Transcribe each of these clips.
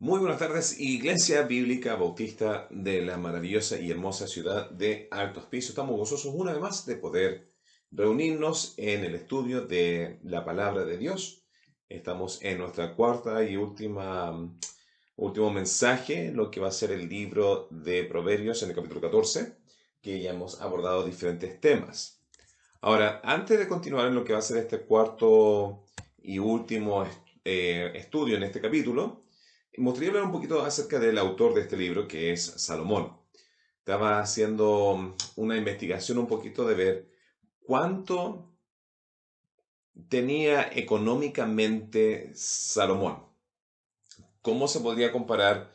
Muy buenas tardes, Iglesia Bíblica Bautista de la maravillosa y hermosa ciudad de Alto Hospicio. Estamos gozosos una vez más de poder reunirnos en el estudio de la palabra de Dios. Estamos en nuestra cuarta y último mensaje, lo que va a ser el libro de Proverbios en el capítulo 14, que ya hemos abordado diferentes temas. Ahora, antes de continuar en lo que va a ser este cuarto y último estudio en este capítulo, me gustaría hablar un poquito acerca del autor de este libro, que es Salomón. Estaba haciendo una investigación un poquito de ver cuánto tenía económicamente Salomón. ¿Cómo se podría comparar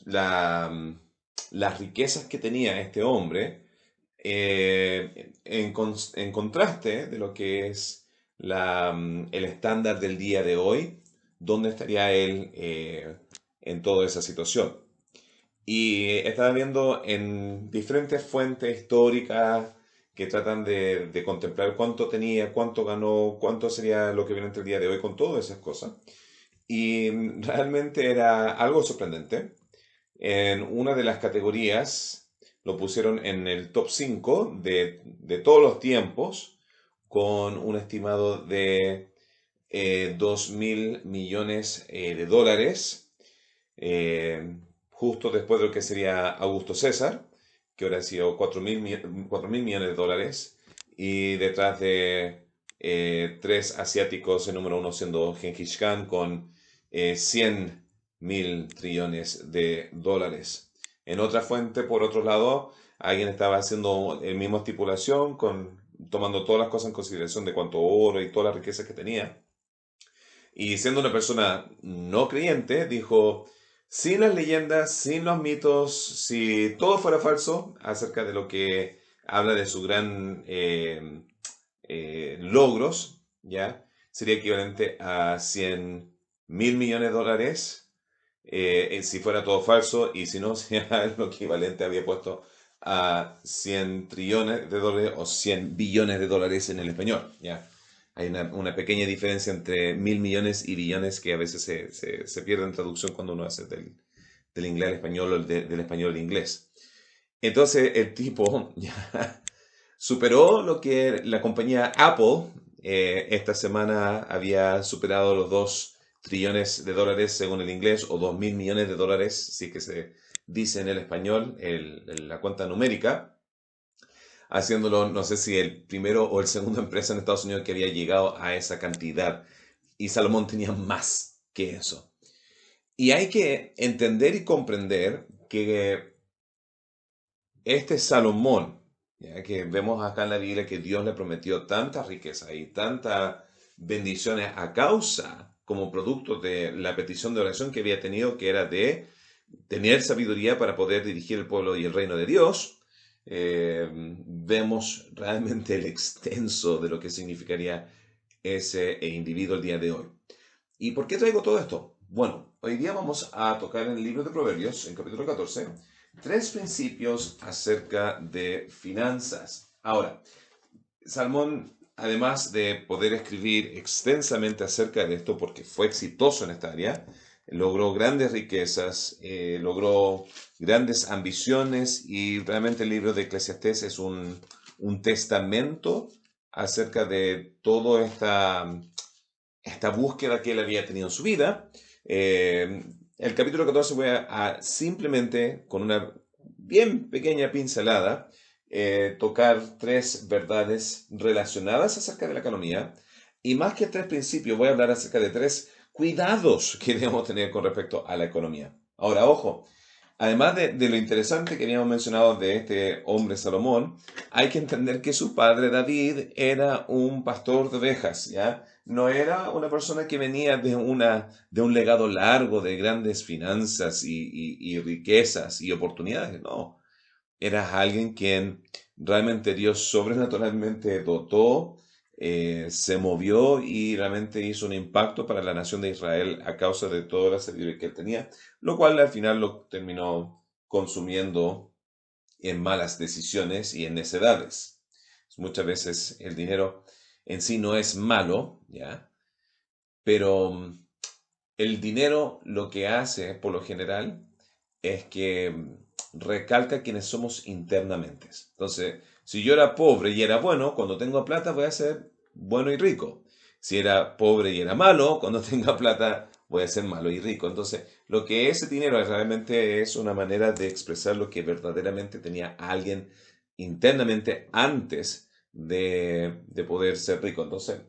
la, las riquezas que tenía este hombre en contraste de lo que es el estándar del día de hoy? ¿Dónde estaría él en toda esa situación? Y estaba viendo en diferentes fuentes históricas que tratan de contemplar cuánto tenía, cuánto ganó, cuánto sería lo que viene entre el día de hoy con todas esas cosas. Y realmente era algo sorprendente. En una de las categorías lo pusieron en el top 5 de todos los tiempos, con un estimado de 2.000 millones de dólares, justo después de lo que sería Augusto César, que ahora ha sido 4.000 millones de dólares, y detrás de tres asiáticos, el número uno siendo Genghis Khan con 100.000 trillones de dólares. En otra fuente, por otro lado, alguien estaba haciendo el mismo estipulación, tomando todas las cosas en consideración de cuánto oro y todas las riquezas que tenía. Y siendo una persona no creyente, dijo, sin las leyendas, sin los mitos, si todo fuera falso acerca de lo que habla de sus gran logros, ¿ya? Sería equivalente a 100.000 millones de dólares si fuera todo falso, y si no, sería lo equivalente, había puesto a 100 trillones de dólares o 100 billones de dólares en el español, ¿ya? Hay una pequeña diferencia entre 1.000 millones y billones que a veces se pierde en traducción cuando uno hace del inglés al español o del español al inglés. Entonces el tipo ya superó lo que la compañía Apple esta semana había superado los 2 trillones de dólares según el inglés, o 2.000 millones de dólares, si que se dice en el español, la cuenta numérica, haciéndolo, no sé si el primero o el segundo empresa en Estados Unidos que había llegado a esa cantidad. Y Salomón tenía más que eso. Y hay que entender y comprender que este Salomón, ya que vemos acá en la Biblia que Dios le prometió tanta riqueza y tantas bendiciones a causa, como producto de la petición de oración que había tenido, que era de tener sabiduría para poder dirigir el pueblo y el reino de Dios. Vemos realmente el extenso de lo que significaría ese individuo el día de hoy. ¿Y por qué traigo todo esto? Bueno, hoy día vamos a tocar en el libro de Proverbios, en capítulo 14, tres principios acerca de finanzas. Ahora, Salmón, además de poder escribir extensamente acerca de esto, porque fue exitoso en esta área, logró grandes riquezas, logró grandes ambiciones, y realmente el libro de Eclesiastés es un testamento acerca de toda esta búsqueda que él había tenido en su vida. El capítulo 14 voy a simplemente, con una bien pequeña pincelada, tocar tres verdades relacionadas acerca de la economía, y más que tres principios, voy a hablar acerca de tres cuidados que debemos tener con respecto a la economía. Ahora, ojo, además de lo interesante que habíamos mencionado de este hombre Salomón, hay que entender que su padre David era un pastor de ovejas, ¿ya? No era una persona que venía de un legado largo de grandes finanzas y riquezas y oportunidades, no. Era alguien quien realmente Dios sobrenaturalmente dotó, se movió y realmente hizo un impacto para la nación de Israel a causa de toda la sabiduría que él tenía, lo cual al final lo terminó consumiendo en malas decisiones y en necedades. Muchas veces el dinero en sí no es malo, ¿ya? Pero el dinero lo que hace, por lo general, es que recalca quiénes somos internamente. Entonces, si yo era pobre y era bueno, cuando tengo plata voy a ser bueno y rico. Si era pobre y era malo, cuando tenga plata voy a ser malo y rico. Entonces, lo que ese dinero realmente es una manera de expresar lo que verdaderamente tenía alguien internamente antes de poder ser rico. Entonces,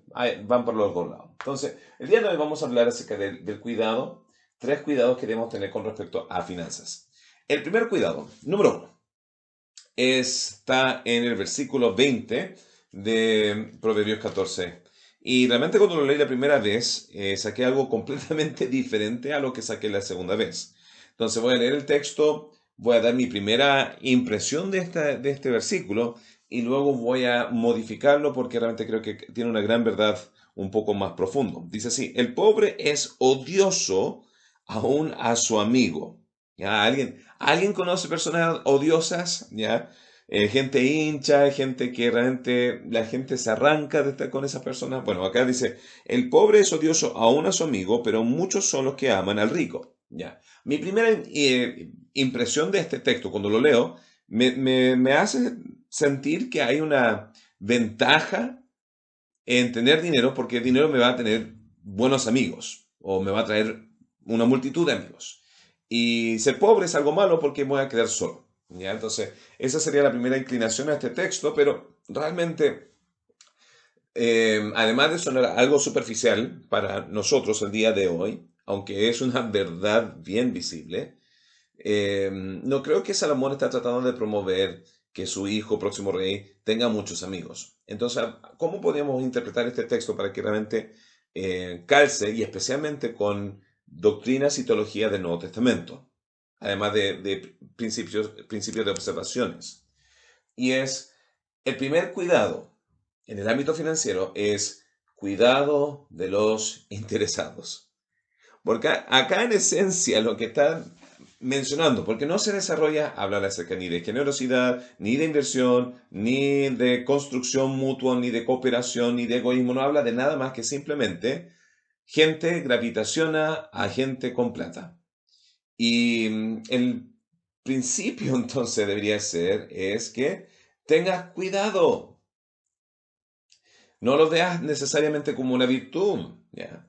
van por los dos lados. Entonces, el día de hoy vamos a hablar acerca del cuidado, tres cuidados que debemos tener con respecto a finanzas. El primer cuidado, número uno, está en el versículo 20 de Proverbios 14. Y realmente cuando lo leí la primera vez, saqué algo completamente diferente a lo que saqué la segunda vez. Entonces voy a leer el texto, voy a dar mi primera impresión de este versículo y luego voy a modificarlo porque realmente creo que tiene una gran verdad un poco más profundo. Dice así, el pobre es odioso aún a su amigo. ¿Ya? ¿Alguien conoce personas odiosas? ¿Ya? Gente hincha, gente que realmente la gente se arranca de estar con esas personas. Bueno, acá dice, el pobre es odioso aún a su amigo, pero muchos son los que aman al rico. ¿Ya? Mi primera impresión de este texto, cuando lo leo, me hace sentir que hay una ventaja en tener dinero, porque el dinero me va a tener buenos amigos o me va a traer una multitud de amigos. Y ser pobre es algo malo porque me voy a quedar solo. ¿Ya? Entonces, esa sería la primera inclinación a este texto, pero realmente, además de sonar algo superficial para nosotros el día de hoy, aunque es una verdad bien visible, no creo que Salomón está tratando de promover que su hijo, próximo rey, tenga muchos amigos. Entonces, ¿cómo podríamos interpretar este texto para que realmente calce y especialmente con doctrinas y teología del Nuevo Testamento? Además de principios de observaciones. Y es, el primer cuidado en el ámbito financiero es cuidado de los interesados. Porque acá en esencia lo que está mencionando, porque no se desarrolla hablar acerca ni de generosidad, ni de inversión, ni de construcción mutua, ni de cooperación, ni de egoísmo, no habla de nada más que simplemente gente gravitaciona a gente con plata. Y el principio entonces debería ser es que tengas cuidado, no lo veas necesariamente como una virtud, ¿ya?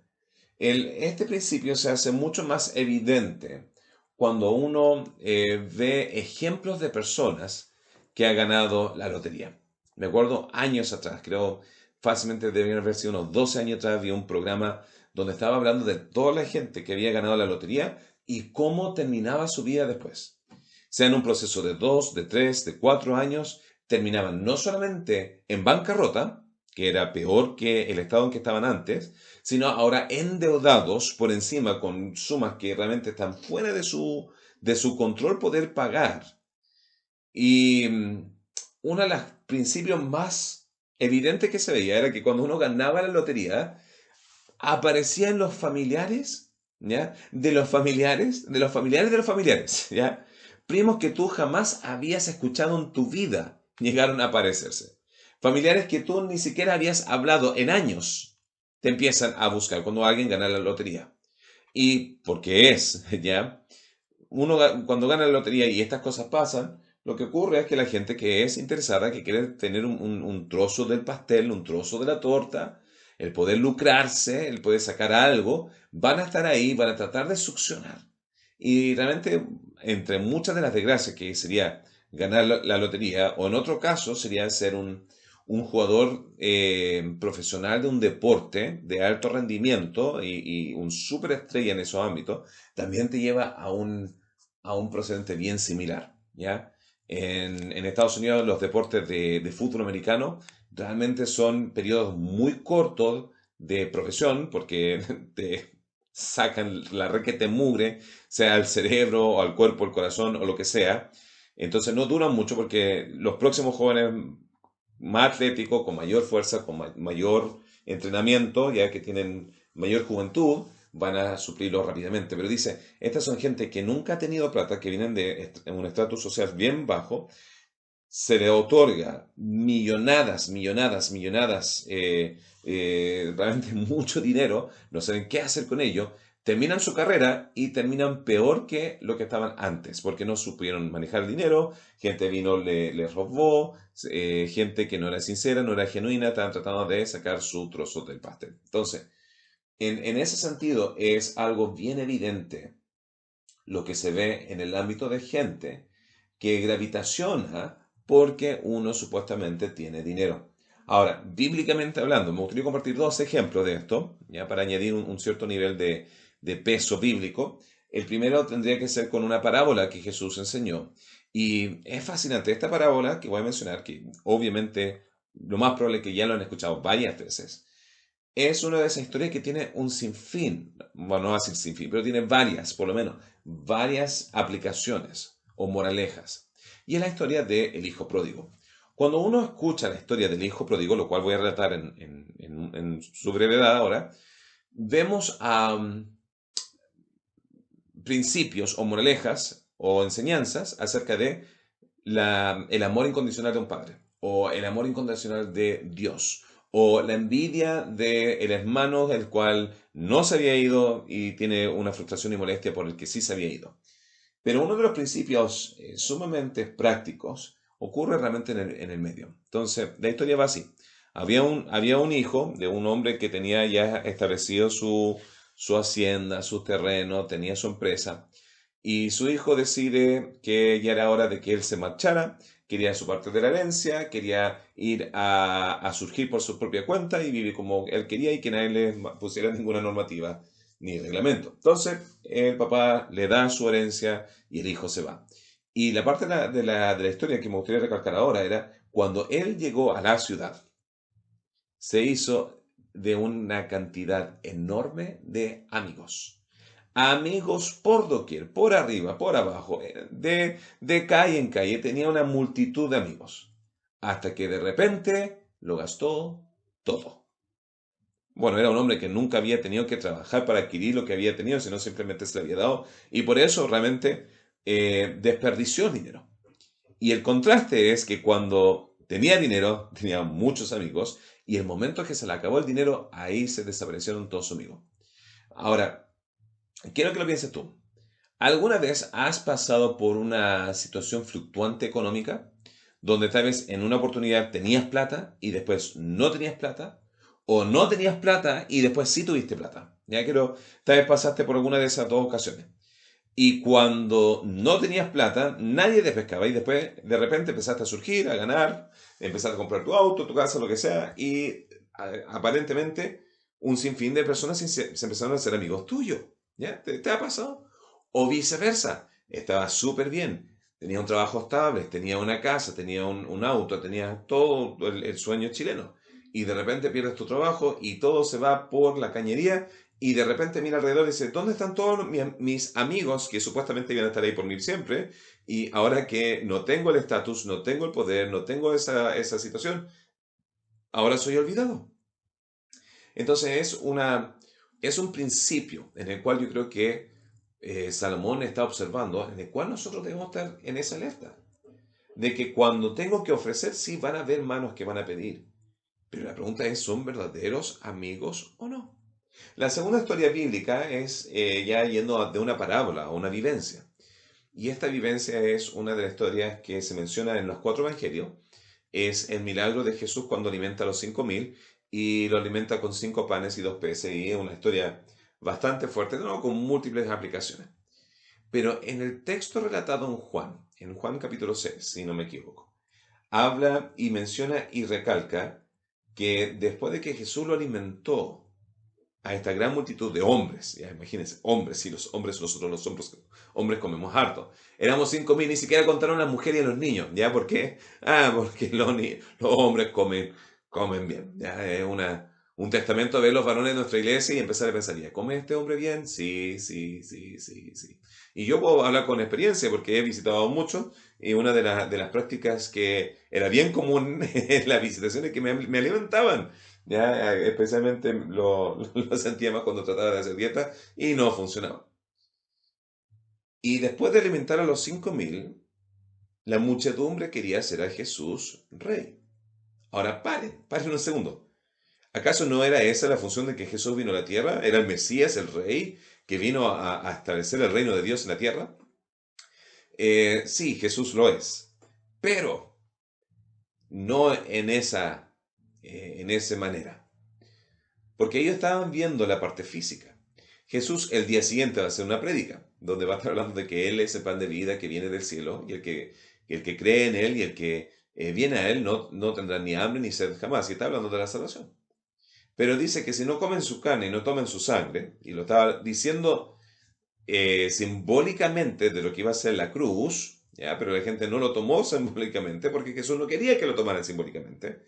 Este principio se hace mucho más evidente cuando uno ve ejemplos de personas que han ganado la lotería. Me acuerdo años atrás, creo fácilmente debían haber sido unos 12 años atrás, vi un programa donde estaba hablando de toda la gente que había ganado la lotería y cómo terminaba su vida después. Sea en un proceso de 2, de 3, de 4 años, terminaban no solamente en bancarrota, que era peor que el estado en que estaban antes, sino ahora endeudados por encima con sumas que realmente están fuera de su control poder pagar. Y uno de los principios más evidentes que se veía era que cuando uno ganaba la lotería, aparecían los familiares, ¿ya? De los familiares, de los familiares de los familiares, ¿ya? Primos que tú jamás habías escuchado en tu vida llegaron a aparecerse. Familiares que tú ni siquiera habías hablado en años, te empiezan a buscar cuando alguien gana la lotería. Y porque es, ¿ya? Cuando gana la lotería y estas cosas pasan, lo que ocurre es que la gente que es interesada, que quiere tener un trozo del pastel, un trozo de la torta, el poder lucrarse, el poder sacar algo, van a estar ahí, van a tratar de succionar. Y realmente, entre muchas de las desgracias que sería ganar la lotería, o en otro caso sería ser un jugador profesional de un deporte de alto rendimiento y un superestrella en esos ámbitos, también te lleva a un procedente bien similar, ¿ya? En Estados Unidos los deportes de fútbol americano realmente son periodos muy cortos de profesión porque te sacan la requete mugre, sea al cerebro o al cuerpo, el corazón o lo que sea. Entonces no duran mucho porque los próximos jóvenes más atléticos, con mayor fuerza, con mayor entrenamiento, ya que tienen mayor juventud, van a suplirlo rápidamente. Pero dice, estas son gente que nunca ha tenido plata, que vienen de un estatus social bien bajo, se le otorga millonadas, realmente mucho dinero, no saben qué hacer con ello, terminan su carrera y terminan peor que lo que estaban antes, porque no supieron manejar el dinero, gente vino, les robó, gente que no era sincera, no era genuina, estaban tratando de sacar su trozo del pastel. Entonces, en ese sentido es algo bien evidente lo que se ve en el ámbito de gente que gravitaciona porque uno supuestamente tiene dinero. Ahora, bíblicamente hablando, me gustaría compartir dos ejemplos de esto, ya para añadir un cierto nivel de peso bíblico. El primero tendría que ser con una parábola que Jesús enseñó. Y es fascinante esta parábola que voy a mencionar, que obviamente lo más probable es que ya lo han escuchado varias veces. Es una de esas historias que tiene un sinfín, bueno, no va a decir sinfín, pero tiene varias, por lo menos, varias aplicaciones o moralejas. Y es la historia del hijo pródigo. Cuando uno escucha la historia del hijo pródigo, lo cual voy a relatar en su brevedad ahora, vemos principios o moralejas o enseñanzas acerca de el amor incondicional de un padre, o el amor incondicional de Dios, o la envidia del hermano el cual no se había ido y tiene una frustración y molestia por el que sí se había ido. Pero uno de los principios sumamente prácticos ocurre realmente en el medio. Entonces, la historia va así. Había un hijo de un hombre que tenía ya establecido su hacienda, su terreno, tenía su empresa, y su hijo decide que ya era hora de que él se marchara, quería su parte de la herencia, quería ir a surgir por su propia cuenta y vivir como él quería y que nadie le pusiera ninguna normativa ni reglamento. Entonces, el papá le da su herencia y el hijo se va. Y la parte de la historia que me gustaría recalcar ahora era cuando él llegó a la ciudad, se hizo de una cantidad enorme de amigos. Amigos por doquier, por arriba, por abajo, de calle en calle, tenía una multitud de amigos. Hasta que de repente lo gastó todo. Bueno, era un hombre que nunca había tenido que trabajar para adquirir lo que había tenido, sino simplemente se le había dado. Y por eso realmente desperdició el dinero. Y el contraste es que cuando tenía dinero, tenía muchos amigos, y el momento que se le acabó el dinero, ahí se desaparecieron todos sus amigos. Ahora, quiero que lo pienses tú. ¿Alguna vez has pasado por una situación fluctuante económica donde tal vez en una oportunidad tenías plata y después no tenías plata? ¿O no tenías plata y después sí tuviste plata? Ya quiero, tal vez pasaste por alguna de esas dos ocasiones. Y cuando no tenías plata, nadie te pescaba y después de repente empezaste a surgir, a ganar, empezaste a comprar tu auto, tu casa, lo que sea, y aparentemente un sinfín de personas se empezaron a hacer amigos tuyos. ¿Ya? ¿Te ha pasado? O viceversa, estabas súper bien, tenía un trabajo estable, tenía una casa, tenía un auto, tenía todo el sueño chileno. Y de repente pierdes tu trabajo y todo se va por la cañería y de repente mira alrededor y dice, ¿dónde están todos mis amigos que supuestamente iban a estar ahí por mí siempre? Y ahora que no tengo el estatus, no tengo el poder, no tengo esa situación, ahora soy olvidado. Entonces es un principio en el cual yo creo que Salomón está observando, en el cual nosotros debemos estar en esa alerta. De que cuando tengo que ofrecer, sí van a haber manos que van a pedir. Pero la pregunta es, ¿son verdaderos amigos o no? La segunda historia bíblica es ya yendo de una parábola a una vivencia. Y esta vivencia es una de las historias que se menciona en los cuatro evangelios. Es el milagro de Jesús cuando alimenta a los 5.000 y lo alimenta con 5 panes y 2 peces. Y es una historia bastante fuerte, ¿no? Con múltiples aplicaciones. Pero en el texto relatado en Juan capítulo 6, si no me equivoco, habla y menciona y recalca que después de que Jesús lo alimentó a esta gran multitud de hombres, ya imagínense, hombres, y los hombres, nosotros los hombres comemos harto. Éramos 5.000, ni siquiera contaron a las mujeres y a los niños, ¿ya? ¿Por qué? Porque los hombres comen bien, ¿ya? Es un testamento de los varones de nuestra iglesia y empezar a pensar, ¿ya come este hombre bien? Sí, sí, sí, sí, sí. Y yo puedo hablar con experiencia porque he visitado mucho y una de las prácticas que era bien común en las visitaciones que me alimentaban. Ya, especialmente lo sentía más cuando trataba de hacer dieta y no funcionaba. Y después de alimentar a los 5.000, la muchedumbre quería hacer a Jesús rey. Ahora paren un segundo. ¿Acaso no era esa la función de que Jesús vino a la tierra? ¿Era el Mesías, el rey? que vino a establecer el reino de Dios en la tierra. Sí, Jesús lo es, pero no en esa manera, porque ellos estaban viendo la parte física. Jesús el día siguiente va a hacer una prédica, donde va a estar hablando de que Él es el pan de vida que viene del cielo, y el que cree en Él y el que viene a Él no tendrá ni hambre ni sed jamás, y está hablando de la salvación. Pero dice que si no comen su carne y no tomen su sangre, y lo estaba diciendo simbólicamente de lo que iba a ser la cruz, ¿ya? Pero la gente no lo tomó simbólicamente porque Jesús no quería que lo tomaran simbólicamente.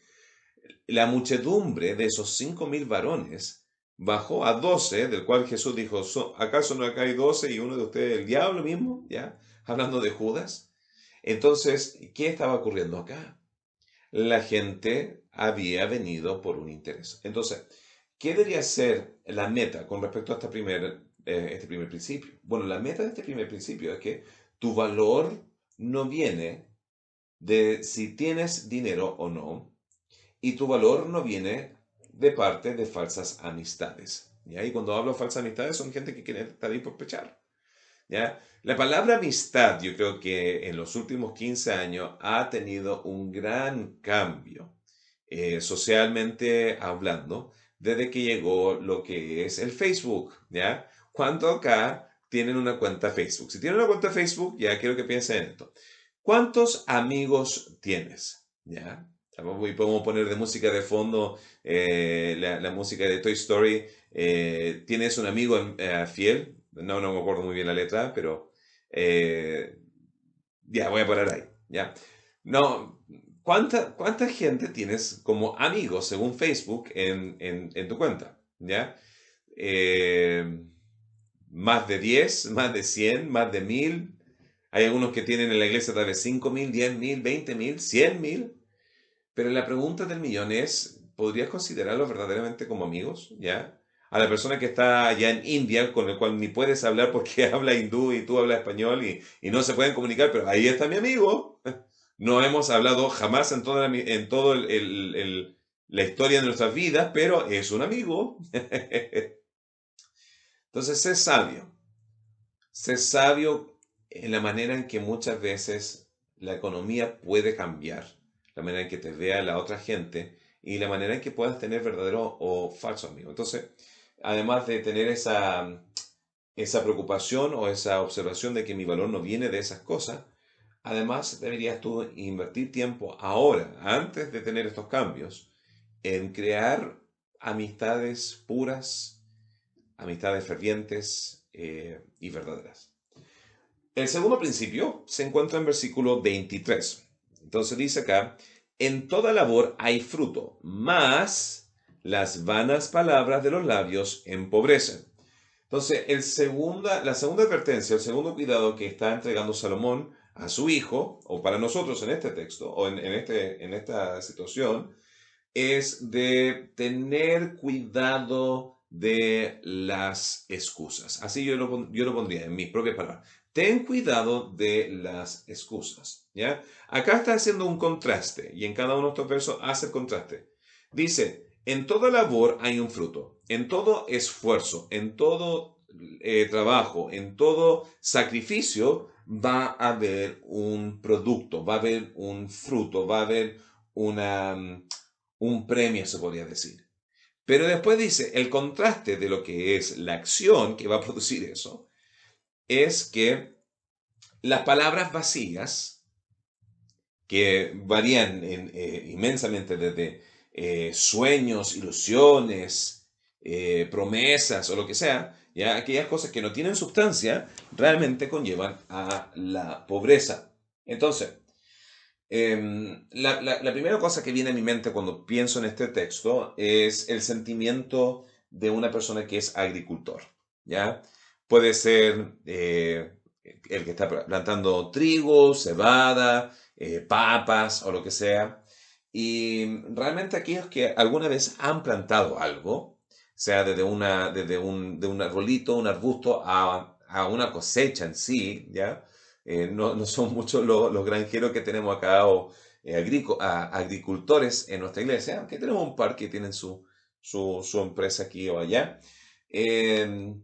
La muchedumbre de esos 5.000 varones bajó a 12, del cual Jesús dijo, ¿acaso no acá hay 12 y uno de ustedes el diablo mismo? ¿Ya? Hablando de Judas. Entonces, ¿qué estaba ocurriendo acá? La gente había venido por un interés. Entonces, ¿qué debería ser la meta con respecto a este primer principio? Bueno, la meta de este primer principio es que tu valor no viene de si tienes dinero o no, y tu valor no viene de parte de falsas amistades. ¿Ya? Y cuando hablo de falsas amistades son gente que quiere estar ahí por pechar. ¿Ya? La palabra amistad, yo creo que en los últimos 15 años ha tenido un gran cambio, socialmente hablando, desde que llegó lo que es el Facebook, ¿ya? ¿Cuántos acá tienen una cuenta Facebook? Si tienen una cuenta Facebook, ya quiero que piensen en esto. ¿Cuántos amigos tienes? ¿Ya? Y podemos poner de música de fondo la música de Toy Story. ¿Tienes un amigo fiel? No me acuerdo muy bien la letra, pero eh, ya, voy a parar ahí. Ya. No, ¿cuánta gente tienes como amigos según Facebook en tu cuenta? ¿Ya? Eh, Más de 10, más de 100, más de 1.000. Hay algunos que tienen en la iglesia tal vez 5.000, 10.000, 20.000, 100.000. Pero la pregunta del millón es, ¿podrías considerarlos verdaderamente como amigos? ¿Ya? A la persona que está allá en India, con el cual ni puedes hablar porque habla hindú y tú hablas español y no se pueden comunicar, pero ahí está mi amigo. No hemos hablado jamás en todo la historia de nuestras vidas, pero es un amigo. Entonces, sé sabio. Sé sabio en la manera en que muchas veces la economía puede cambiar, la manera en que te vea la otra gente y la manera en que puedas tener verdadero o falso amigo. Entonces, además de tener esa preocupación o esa observación de que mi valor no viene de esas cosas, además deberías tú invertir tiempo ahora, antes de tener estos cambios, en crear amistades puras, amistades fervientes y verdaderas. El segundo principio se encuentra en versículo 23. Entonces dice acá, en toda labor hay fruto, mas las vanas palabras de los labios empobrecen. Entonces, la segunda advertencia, el segundo cuidado que está entregando Salomón a su hijo, o para nosotros en este texto, o en esta situación, es de tener cuidado de las excusas. Así yo lo pondría en mis propias palabras. Ten cuidado de las excusas. ¿Ya? Acá está haciendo un contraste y en cada uno de estos versos hace el contraste. Dice, en toda labor hay un fruto, en todo esfuerzo, en todo trabajo, en todo sacrificio va a haber un producto, va a haber un fruto, va a haber un premio, se podría decir. Pero después dice, el contraste de lo que es la acción que va a producir eso, es que las palabras vacías, que varían inmensamente desde sueños, ilusiones, promesas o lo que sea, ya aquellas cosas que no tienen sustancia, realmente conllevan a la pobreza. Entonces, la primera cosa que viene a mi mente cuando pienso en este texto es el sentimiento de una persona que es agricultor, ¿ya? Puede ser el que está plantando trigo, cebada, papas o lo que sea. Y realmente aquellos que alguna vez han plantado algo, sea de un arbolito, un arbusto, a una cosecha en sí, ¿ya? No son muchos los granjeros que tenemos acá o agricultores en nuestra iglesia, aunque tenemos un par que tienen su empresa aquí o allá. Eh,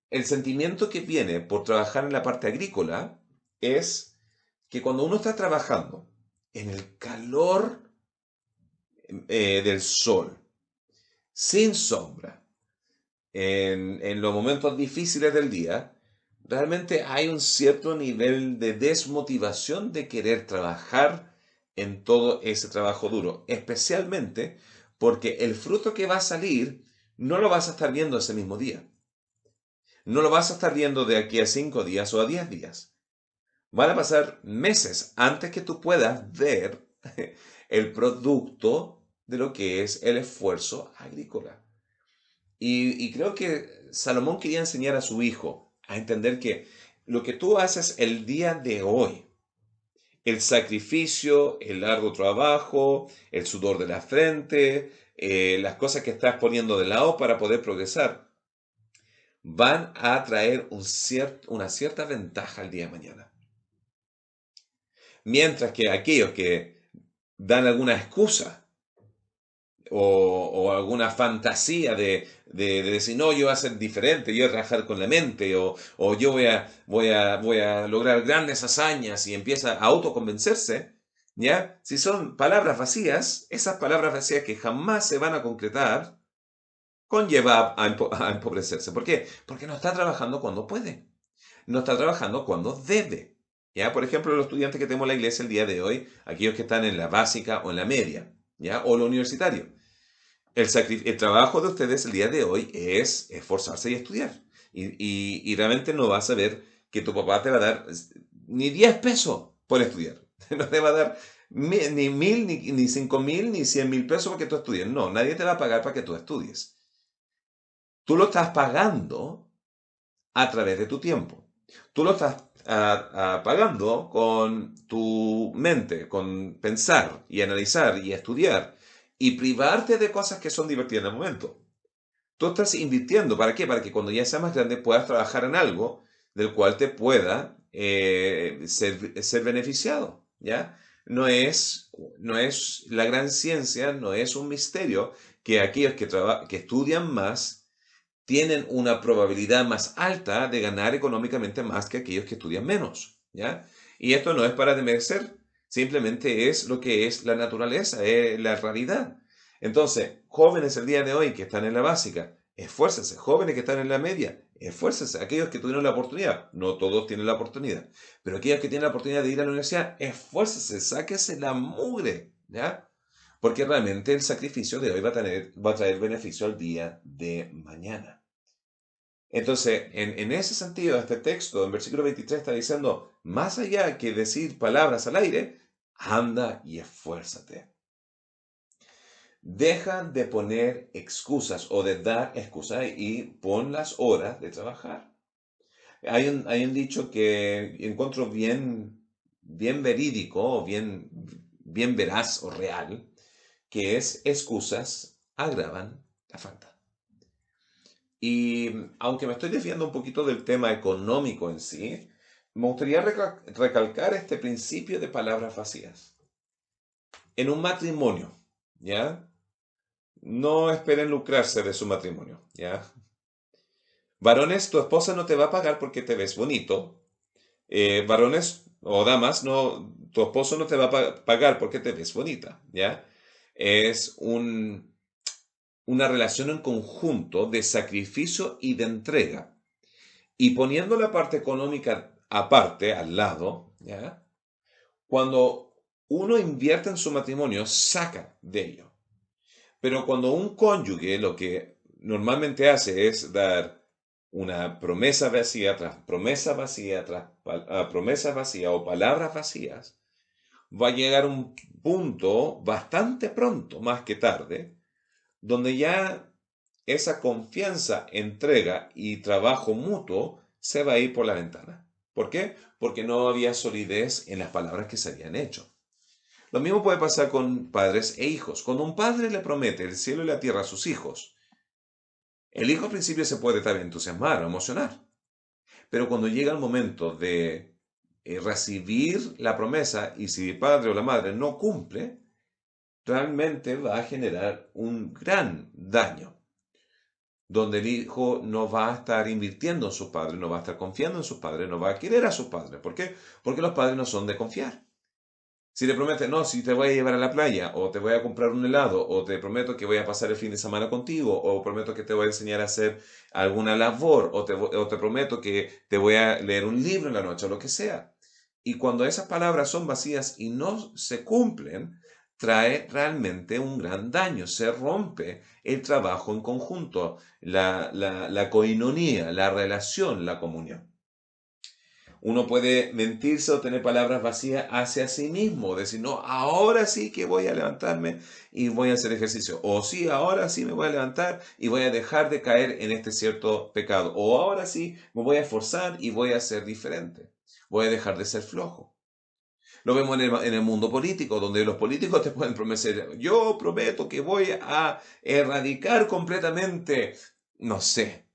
el sentimiento que viene por trabajar en la parte agrícola es que cuando uno está trabajando en el calor del sol, sin sombra, en los momentos difíciles del día, realmente hay un cierto nivel de desmotivación de querer trabajar en todo ese trabajo duro, especialmente porque el fruto que va a salir no lo vas a estar viendo ese mismo día. No lo vas a estar viendo de aquí a 5 días o a 10 días. Van a pasar meses antes que tú puedas ver el producto de lo que es el esfuerzo agrícola. Y creo que Salomón quería enseñar a su hijo a entender que lo que tú haces el día de hoy, el sacrificio, el arduo trabajo, el sudor de la frente, las cosas que estás poniendo de lado para poder progresar, van a traer una cierta ventaja el día de mañana. Mientras que aquellos que dan alguna excusa o alguna fantasía de decir, no, yo voy a ser diferente, yo voy a trabajar con la mente, o yo voy a lograr grandes hazañas y empieza a autoconvencerse, ¿ya? Si son palabras vacías, esas palabras vacías que jamás se van a concretar, conlleva a empobrecerse. ¿Por qué? Porque no está trabajando cuando puede, no está trabajando cuando debe. ¿Ya? Por ejemplo, los estudiantes que tenemos en la iglesia el día de hoy, aquellos que están en la básica o en la media, ¿ya? O lo universitario. El trabajo de ustedes el día de hoy es esforzarse y estudiar. Y realmente no vas a ver que tu papá te va a dar ni 10 pesos por estudiar. No te va a dar ni 1000, ni 5000, ni 100.000 pesos para que tú estudies. No, nadie te va a pagar para que tú estudies. Tú lo estás pagando a través de tu tiempo. Tú lo estás pagando con tu mente, con pensar y analizar y estudiar y privarte de cosas que son divertidas en el momento. Tú estás invirtiendo, ¿para qué? Para que cuando ya seas más grande puedas trabajar en algo del cual te pueda ser beneficiado, ¿ya? No es la gran ciencia, no es un misterio que aquellos que estudian más tienen una probabilidad más alta de ganar económicamente más que aquellos que estudian menos, ¿ya? Y esto no es para demerecer, simplemente es lo que es la naturaleza, es la realidad. Entonces, jóvenes el día de hoy que están en la básica, esfuércense. Jóvenes que están en la media, esfuércense. Aquellos que tuvieron la oportunidad, no todos tienen la oportunidad, pero aquellos que tienen la oportunidad de ir a la universidad, esfuércense, sáquense la mugre, ¿ya? Porque realmente el sacrificio de hoy va a traer beneficio al día de mañana. Entonces, en ese sentido, este texto, en versículo 23, está diciendo, más allá que decir palabras al aire, anda y esfuérzate. Deja de poner excusas o de dar excusas y pon las horas de trabajar. Hay un dicho que encuentro bien verídico o bien veraz o real, que es excusas agravan la falta. Y aunque me estoy desviando un poquito del tema económico en sí, me gustaría recalcar este principio de palabras vacías. En un matrimonio, ¿ya? No esperen lucrarse de su matrimonio, ¿ya? Varones, tu esposa no te va a pagar porque te ves bonito. Varones o damas, no, tu esposo no te va a pagar porque te ves bonita, ¿ya? Es una relación en conjunto de sacrificio y de entrega. Y poniendo la parte económica aparte, al lado, ¿ya? Cuando uno invierte en su matrimonio, saca de ello. Pero cuando un cónyuge lo que normalmente hace es dar una promesa vacía tras promesa vacía tras promesa vacía o palabras vacías, va a llegar un punto bastante pronto, más que tarde, donde ya esa confianza, entrega y trabajo mutuo se va a ir por la ventana. ¿Por qué? Porque no había solidez en las palabras que se habían hecho. Lo mismo puede pasar con padres e hijos. Cuando un padre le promete el cielo y la tierra a sus hijos, el hijo al principio se puede también entusiasmar o emocionar. Pero cuando llega el momento de recibir la promesa y si el padre o la madre no cumple, realmente va a generar un gran daño. donde el hijo no va a estar invirtiendo en sus padres, no va a estar confiando en sus padres, no va a querer a sus padres. ¿Por qué? Porque los padres no son de confiar. Si te prometen, no, si te voy a llevar a la playa, o te voy a comprar un helado, o te prometo que voy a pasar el fin de semana contigo, o prometo que te voy a enseñar a hacer alguna labor, o te prometo que te voy a leer un libro en la noche, o lo que sea. Y cuando esas palabras son vacías y no se cumplen, trae realmente un gran daño. Se rompe el trabajo en conjunto, la coinonía, la relación, la comunión. Uno puede mentirse o tener palabras vacías hacia sí mismo, decir, no, ahora sí que voy a levantarme y voy a hacer ejercicio, o sí, ahora sí me voy a levantar y voy a dejar de caer en este cierto pecado, o ahora sí me voy a esforzar y voy a ser diferente, voy a dejar de ser flojo. Lo vemos en el mundo político, donde los políticos te pueden prometer, yo prometo que voy a erradicar completamente, no sé,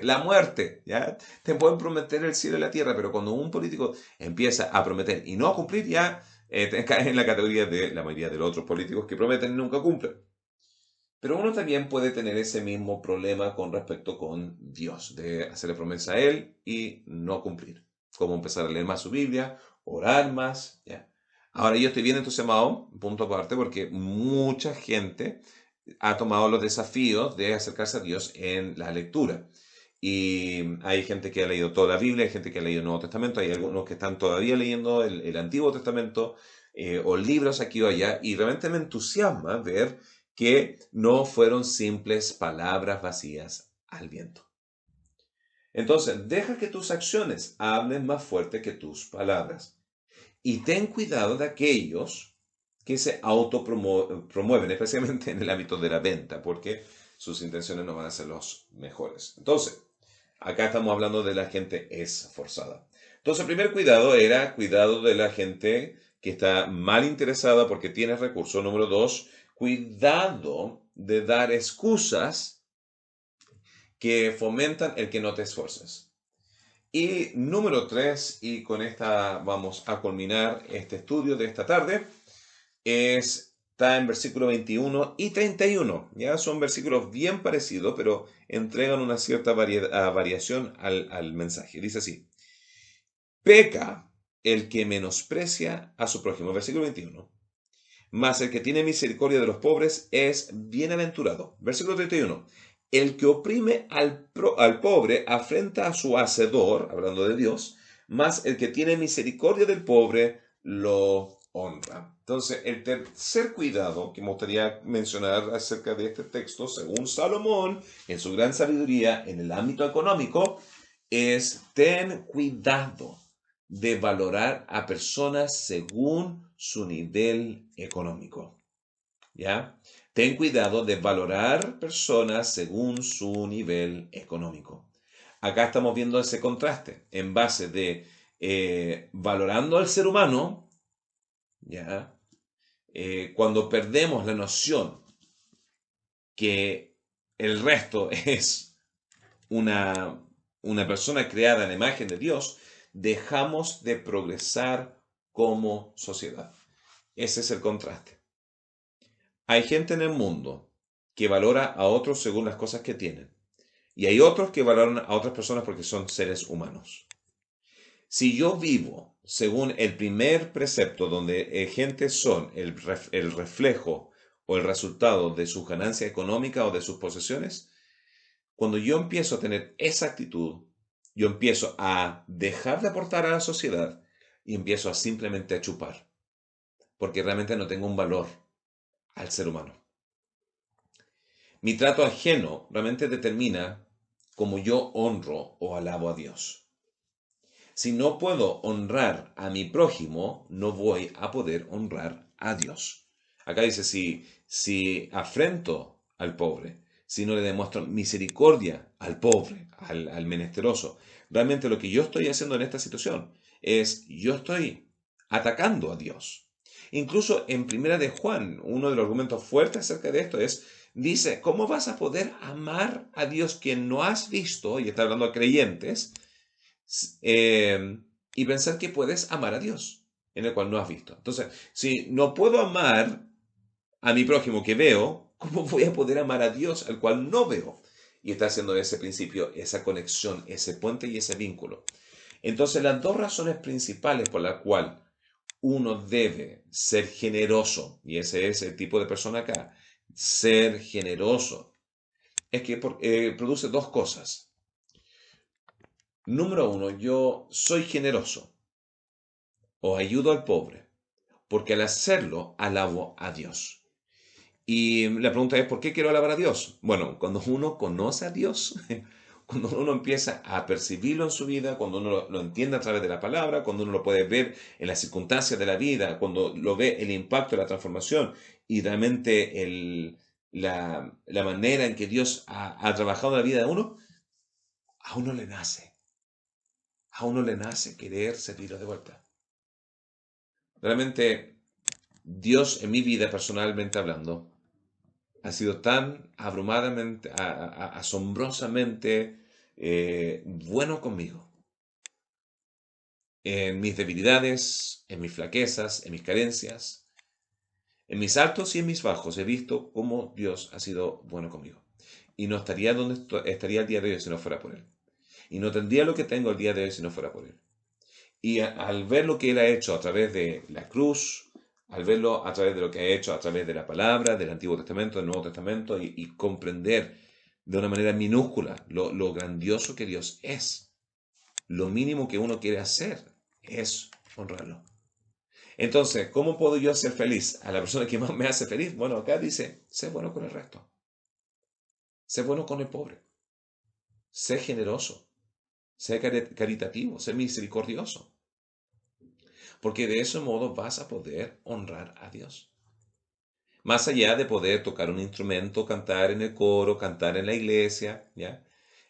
la muerte, ¿ya? Te pueden prometer el cielo y la tierra, pero cuando un político empieza a prometer y no a cumplir, ya te caes en la categoría de la mayoría de los otros políticos que prometen y nunca cumplen. Pero uno también puede tener ese mismo problema con respecto con Dios, de hacerle promesa a Él y no cumplir. Como empezar a leer más su Biblia, orar más, ¿ya? Ahora yo estoy bien entusiasmado, punto aparte, porque mucha gente ha tomado los desafíos de acercarse a Dios en la lectura. Y hay gente que ha leído toda la Biblia, hay gente que ha leído el Nuevo Testamento, hay algunos que están todavía leyendo el Antiguo Testamento o libros aquí o allá, y realmente me entusiasma ver que no fueron simples palabras vacías al viento. Entonces, deja que tus acciones hablen más fuerte que tus palabras. Y ten cuidado de aquellos que se autopromueven, especialmente en el ámbito de la venta, porque sus intenciones no van a ser los mejores. Entonces, acá estamos hablando de la gente esforzada. Entonces, el primer cuidado era cuidado de la gente que está mal interesada porque tiene recursos. Número dos, cuidado de dar excusas que fomentan el que no te esfuerces. Y número tres, y con esta vamos a culminar este estudio de esta tarde, está en versículo 21 y 31. Ya son versículos bien parecidos, pero entregan una cierta variación al mensaje. Dice así: peca el que menosprecia a su prójimo. Versículo 21. Mas el que tiene misericordia de los pobres es bienaventurado. Versículo 31. El que oprime al pobre afrenta a su hacedor, hablando de Dios, mas el que tiene misericordia del pobre lo honra. Entonces, el tercer cuidado que me gustaría mencionar acerca de este texto, según Salomón, en su gran sabiduría en el ámbito económico, es ten cuidado de valorar a personas según su nivel económico. ¿Ya? Ten cuidado de valorar personas según su nivel económico. Acá estamos viendo ese contraste en base de valorando al ser humano, ¿ya? Cuando perdemos la noción que el resto es una persona creada en la imagen de Dios, dejamos de progresar como sociedad. Ese es el contraste. Hay gente en el mundo que valora a otros según las cosas que tienen. Y hay otros que valoran a otras personas porque son seres humanos. Si yo vivo según el primer precepto, donde gente son el reflejo o el resultado de su ganancia económica o de sus posesiones, cuando yo empiezo a tener esa actitud, yo empiezo a dejar de aportar a la sociedad y empiezo a simplemente a chupar, porque realmente no tengo un valor al ser humano. Mi trato ajeno realmente determina cómo yo honro o alabo a Dios. Si no puedo honrar a mi prójimo, no voy a poder honrar a Dios. Acá dice, si afrento al pobre, si no le demuestro misericordia al pobre, al menesteroso, realmente lo que yo estoy haciendo en esta situación es, yo estoy atacando a Dios. Incluso en Primera de Juan, uno de los argumentos fuertes acerca de esto es, dice, ¿cómo vas a poder amar a Dios que no has visto? Y está hablando a creyentes, y pensar que puedes amar a Dios, en el cual no has visto. Entonces, si no puedo amar a mi prójimo que veo, ¿cómo voy a poder amar a Dios al cual no veo? y está haciendo ese principio, esa conexión, ese puente y ese vínculo. Entonces, las dos razones principales por las cuales uno debe ser generoso, y ese es el tipo de persona acá, ser generoso, es que produce dos cosas. Número uno, yo soy generoso o ayudo al pobre, porque al hacerlo alabo a Dios. Y la pregunta es, ¿por qué quiero alabar a Dios? Bueno, cuando uno conoce a Dios, cuando uno empieza a percibirlo en su vida, cuando uno lo entiende a través de la palabra, cuando uno lo puede ver en las circunstancias de la vida, cuando lo ve el impacto de la transformación y realmente la manera en que Dios ha trabajado en la vida de uno, a uno le nace, a uno le nace querer servirlo de vuelta. Realmente Dios en mi vida, personalmente hablando, ha sido tan abrumadamente, asombrosamente bueno conmigo. En mis debilidades, en mis flaquezas, en mis carencias, en mis altos y en mis bajos, he visto cómo Dios ha sido bueno conmigo. Y no estaría donde estaría el día de hoy si no fuera por Él. Y no tendría lo que tengo el día de hoy si no fuera por Él. Y al ver lo que Él ha hecho a través de la cruz, al verlo a través de lo que ha hecho a través de la palabra, del Antiguo Testamento, del Nuevo Testamento, y comprender de una manera minúscula lo grandioso que Dios es, lo mínimo que uno quiere hacer es honrarlo. Entonces, ¿cómo puedo yo ser feliz? A la persona que más me hace feliz, bueno, acá dice, sé bueno con el resto, sé bueno con el pobre, sé generoso, sé caritativo, sé misericordioso. Porque de ese modo vas a poder honrar a Dios. Más allá de poder tocar un instrumento, cantar en el coro, cantar en la iglesia, ¿ya?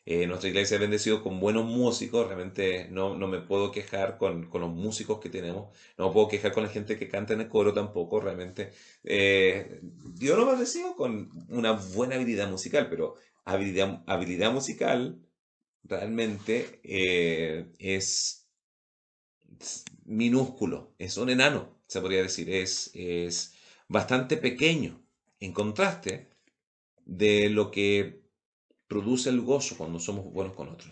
Nuestra iglesia es bendecido con buenos músicos, realmente no me puedo quejar con los músicos que tenemos, no me puedo quejar con la gente que canta en el coro tampoco, realmente. Dios nos ha bendecido con una buena habilidad musical, pero habilidad musical realmente es minúsculo, es un enano, se podría decir, es bastante pequeño en contraste de lo que produce el gozo cuando somos buenos con otros.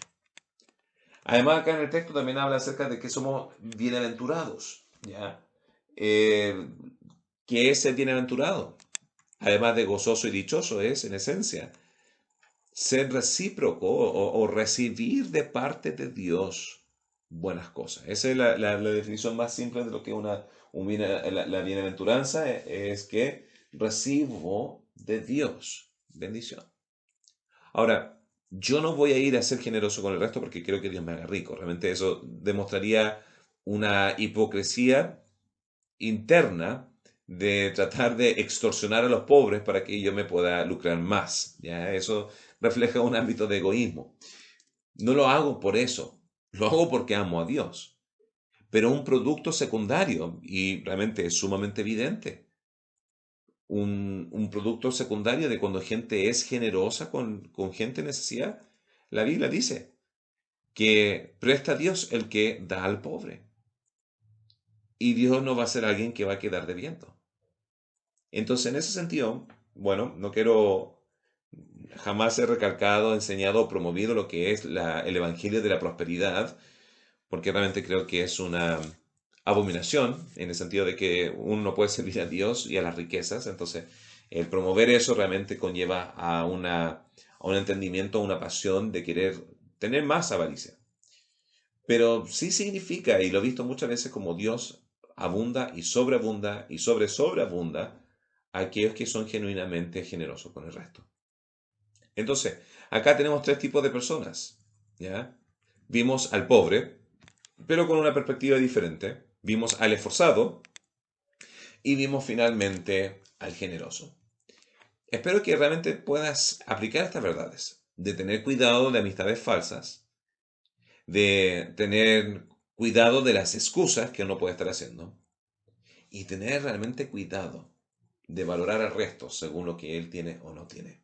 Además, acá en el texto también habla acerca de que somos bienaventurados, ¿ya? Eh, ¿Qué es ser bienaventurado? Además de gozoso y dichoso, es, en esencia, ser recíproco o recibir de parte de Dios buenas cosas. Esa es la definición más simple de lo que la bienaventuranza es que recibo de Dios bendición. Ahora, yo no voy a ir a ser generoso con el resto porque quiero que Dios me haga rico. Realmente eso demostraría una hipocresía interna de tratar de extorsionar a los pobres para que yo me pueda lucrar más. ¿Ya? Eso refleja un ámbito de egoísmo. No lo hago por eso, lo hago porque amo a Dios. Pero un producto secundario, y realmente es sumamente evidente, un producto secundario de cuando gente es generosa con gente en necesidad, la Biblia dice que presta a Dios el que da al pobre. Y Dios no va a ser alguien que va a quedar debiendo. Entonces, en ese sentido, bueno, no quiero jamás he recalcado, enseñado o promovido lo que es el Evangelio de la prosperidad, porque realmente creo que es una abominación, en el sentido de que uno no puede servir a Dios y a las riquezas. Entonces, el promover eso realmente conlleva a un entendimiento, a una pasión de querer tener más avaricia. Pero sí significa, y lo he visto muchas veces, como Dios abunda y sobreabunda a aquellos que son genuinamente generosos con el resto. Entonces, acá tenemos tres tipos de personas, ¿ya? Vimos al pobre, pero con una perspectiva diferente. Vimos al esforzado y vimos finalmente al generoso. Espero que realmente puedas aplicar estas verdades, de tener cuidado de amistades falsas, de tener cuidado de las excusas que uno puede estar haciendo y tener realmente cuidado de valorar al resto según lo que él tiene o no tiene.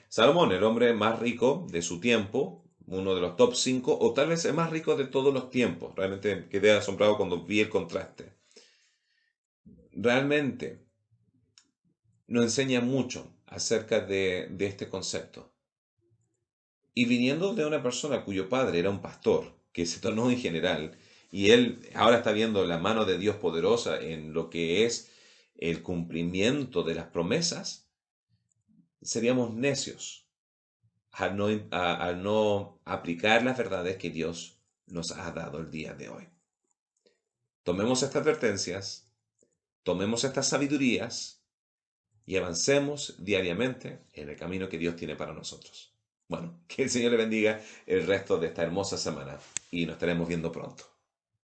Salomón, el hombre más rico de su tiempo, uno de los top 5 o tal vez el más rico de todos los tiempos. Realmente quedé asombrado cuando vi el contraste. Realmente nos enseña mucho acerca de este concepto. Y viniendo de una persona cuyo padre era un pastor, que se tornó en general, y él ahora está viendo la mano de Dios poderosa en lo que es el cumplimiento de las promesas, seríamos necios al no aplicar las verdades que Dios nos ha dado el día de hoy. Tomemos estas advertencias, tomemos estas sabidurías y avancemos diariamente en el camino que Dios tiene para nosotros. Bueno, que el Señor le bendiga el resto de esta hermosa semana y nos estaremos viendo pronto.